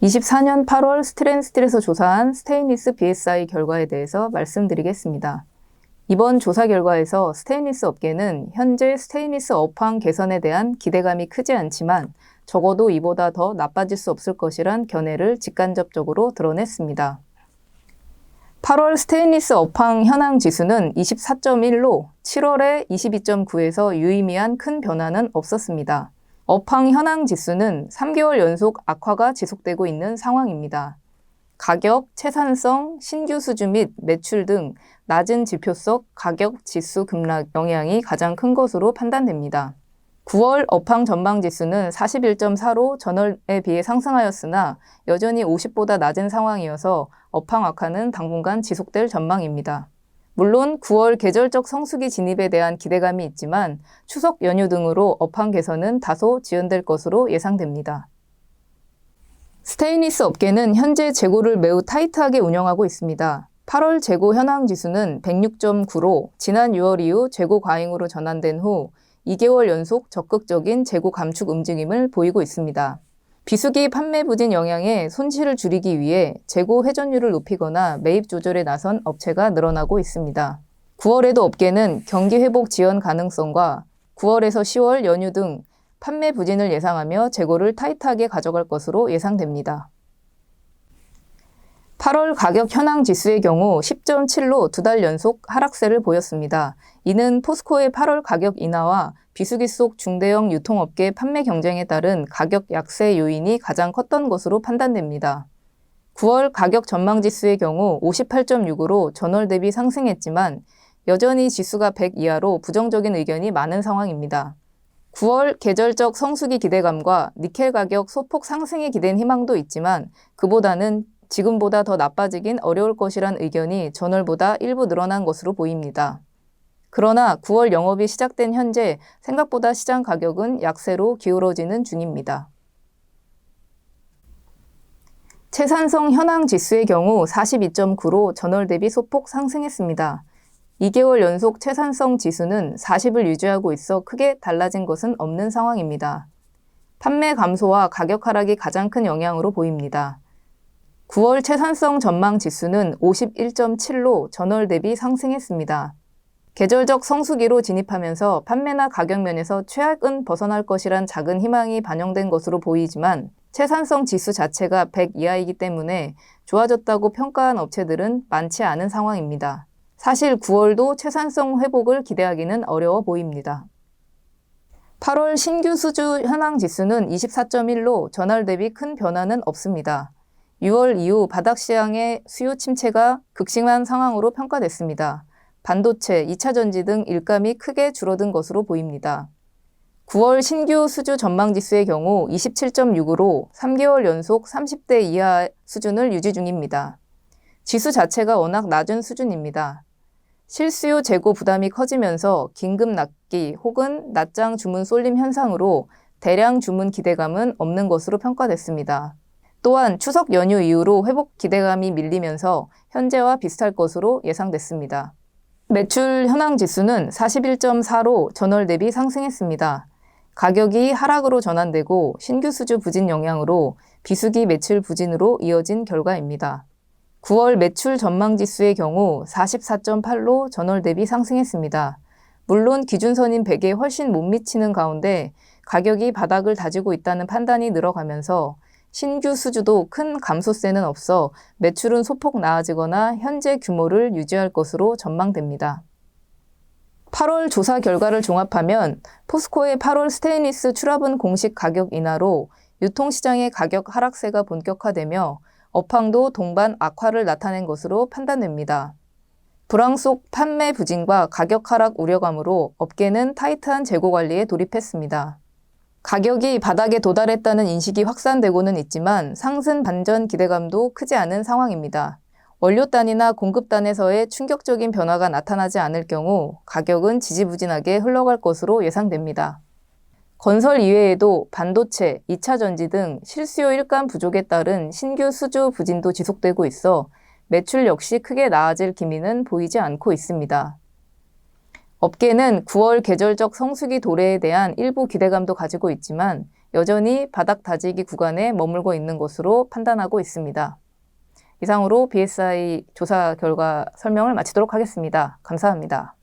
24년 8월 스트랜스틸에서 조사한 스테인리스 BSI 결과에 대해서 말씀드리겠습니다. 이번 조사 결과에서 스테인리스 업계는 현재 스테인리스 업황 개선에 대한 기대감이 크지 않지만 적어도 이보다 더 나빠질 수 없을 것이란 견해를 직간접적으로 드러냈습니다. 8월 스테인리스 업황 현황 지수는 24.1로 7월에 22.9에서 유의미한 큰 변화는 없었습니다. 업황 현황 지수는 3개월 연속 악화가 지속되고 있는 상황입니다. 가격, 채산성, 신규 수주 및 매출 등 낮은 지표 속 가격 지수 급락 영향이 가장 큰 것으로 판단됩니다. 9월 업황 전망 지수는 41.4로 전월에 비해 상승하였으나 여전히 50보다 낮은 상황이어서 업황 악화는 당분간 지속될 전망입니다. 물론 9월 계절적 성수기 진입에 대한 기대감이 있지만 추석 연휴 등으로 업황 개선은 다소 지연될 것으로 예상됩니다. 스테인리스 업계는 현재 재고를 매우 타이트하게 운영하고 있습니다. 8월 재고 현황 지수는 106.9로 지난 6월 이후 재고 과잉으로 전환된 후 2개월 연속 적극적인 재고 감축 움직임을 보이고 있습니다. 비수기 판매 부진 영향에 손실을 줄이기 위해 재고 회전율을 높이거나 매입 조절에 나선 업체가 늘어나고 있습니다. 9월에도 업계는 경기 회복 지연 가능성과 9월에서 10월 연휴 등 판매 부진을 예상하며 재고를 타이트하게 가져갈 것으로 예상됩니다. 8월 가격 현황 지수의 경우 10.7로 2달 연속 하락세를 보였습니다. 이는 포스코의 8월 가격 인하와 비수기 속 중대형 유통업계 판매 경쟁에 따른 가격 약세 요인이 가장 컸던 것으로 판단됩니다. 9월 가격 전망 지수의 경우 58.6으로 전월 대비 상승했지만 여전히 지수가 100 이하로 부정적인 의견이 많은 상황입니다. 9월 계절적 성수기 기대감과 니켈 가격 소폭 상승에 기댄 희망도 있지만 그보다는 지금보다 더 나빠지긴 어려울 것이란 의견이 전월보다 일부 늘어난 것으로 보입니다. 그러나 9월 영업이 시작된 현재 생각보다 시장 가격은 약세로 기울어지는 중입니다. 채산성 현황 지수의 경우 42.9로 전월 대비 소폭 상승했습니다. 2개월 연속 채산성 지수는 40을 유지하고 있어 크게 달라진 것은 없는 상황입니다. 판매 감소와 가격 하락이 가장 큰 영향으로 보입니다. 9월 채산성 전망 지수는 51.7로 전월 대비 상승했습니다. 계절적 성수기로 진입하면서 판매나 가격 면에서 최악은 벗어날 것이란 작은 희망이 반영된 것으로 보이지만 채산성 지수 자체가 100 이하이기 때문에 좋아졌다고 평가한 업체들은 많지 않은 상황입니다. 사실 9월도 채산성 회복을 기대하기는 어려워 보입니다. 8월 신규 수주 현황 지수는 24.1로 전월 대비 큰 변화는 없습니다. 6월 이후 바닥 시장의 수요 침체가 극심한 상황으로 평가됐습니다. 반도체, 2차 전지 등 일감이 크게 줄어든 것으로 보입니다. 9월 신규 수주 전망 지수의 경우 27.6으로 3개월 연속 30대 이하 수준을 유지 중입니다. 지수 자체가 워낙 낮은 수준입니다. 실수요 재고 부담이 커지면서 긴급 납기 혹은 낮장 주문 쏠림 현상으로 대량 주문 기대감은 없는 것으로 평가됐습니다. 또한 추석 연휴 이후로 회복 기대감이 밀리면서 현재와 비슷할 것으로 예상됐습니다. 매출 현황 지수는 41.4로 전월 대비 상승했습니다. 가격이 하락으로 전환되고 신규 수주 부진 영향으로 비수기 매출 부진으로 이어진 결과입니다. 9월 매출 전망 지수의 경우 44.8로 전월 대비 상승했습니다. 물론 기준선인 100에 훨씬 못 미치는 가운데 가격이 바닥을 다지고 있다는 판단이 늘어가면서 신규 수주도 큰 감소세는 없어 매출은 소폭 나아지거나 현재 규모를 유지할 것으로 전망됩니다. 8월 조사 결과를 종합하면 포스코의 8월 스테인리스 출하분 공식 가격 인하로 유통시장의 가격 하락세가 본격화되며 업황도 동반 악화를 나타낸 것으로 판단됩니다. 불황 속 판매 부진과 가격 하락 우려감으로 업계는 타이트한 재고 관리에 돌입했습니다. 가격이 바닥에 도달했다는 인식이 확산되고는 있지만 상승 반전 기대감도 크지 않은 상황입니다. 원료단이나 공급단에서의 충격적인 변화가 나타나지 않을 경우 가격은 지지부진하게 흘러갈 것으로 예상됩니다. 건설 이외에도 반도체, 2차 전지 등 실수요 일감 부족에 따른 신규 수주 부진도 지속되고 있어 매출 역시 크게 나아질 기미는 보이지 않고 있습니다. 업계는 9월 계절적 성수기 도래에 대한 일부 기대감도 가지고 있지만 여전히 바닥 다지기 구간에 머물고 있는 것으로 판단하고 있습니다. 이상으로 BSI 조사 결과 설명을 마치도록 하겠습니다. 감사합니다.